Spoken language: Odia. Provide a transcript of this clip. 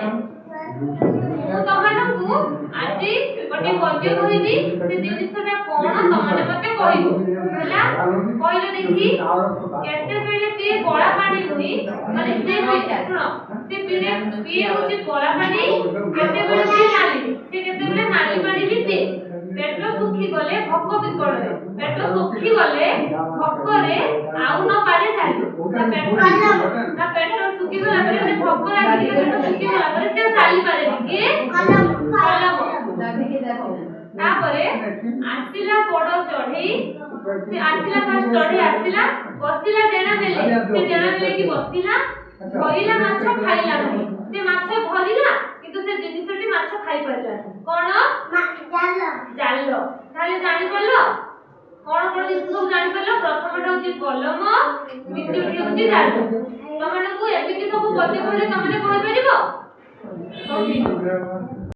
ମୁଁ ତମମାନଙ୍କୁ ଆଜି ଗୋଟେ ପଦ୍ୟ କହିବି ସେ ଜିନିଷଟା କଣ ତମମାନେ ମତେ କହିବ ହେଲା କହିଲ ଦେଖି କେତେବେଳେ ପିଏ କଳା ପାଣି ହୁଇ ମାନେ ସେ ଶୁଣ ସେ ପିଏ ହଉଛି କଳା ପାଣି କେତେବେଳେ ପିଏ ନାଲି ସେ କେତେବେଳେ ନାଲି ପାଣି ବି ପିଏ ପେଟ ଶୁଖି ଗଲେ ଭୋକ ବିକଳରେ ପେଟ ଶୁଖି ଗଲେ ଭୋକରେ ଆଉ ନ ପାରେ ଚାଲି ତା ପେଟ ଶୁଖି ଗଲା ପରେ ସେ ଭୋକ ଲାଗିକି ପେଟ ଶୁଖି ଗଲା ପରେ ସେ ଚାଲି ପାରେନି କିଏ କଲମ ତାପରେ ଆସିଲା ବଡ ଚଢେଇ ସେ ଆସିଲା ଫାଷ୍ଟ ଚଢେଇ ଆସିଲା ବସିଲା ଡେଣା ମେଲେ ସେ ଡେଣା ମେଲେକି ବସିଲା ଧରିଲା ମାଛ ଖାଇଲା ନାହିଁ ସେ ମାଛ ଧରିଲା କିନ୍ତୁ ସେ ଜିନିଷଟି ମାଛ ଖାଇ ପାରିଲାନି କଣ ଜାଲ ତାହେଲେ ଜାଣିପାରିଲ କଣ କଣ ଜିନିଷ ସବୁ ଜାଣିପାରିଲ ପ୍ରଥମଟା ହଉଛି କଲମ ଦ୍ୱିତୀୟଟି ହଉଛି ଜାଲ ତମମାନଙ୍କୁ ଏମିତି ସବୁ ପଦ୍ୟ କହିଲେ ତମେ କହିପାରିବ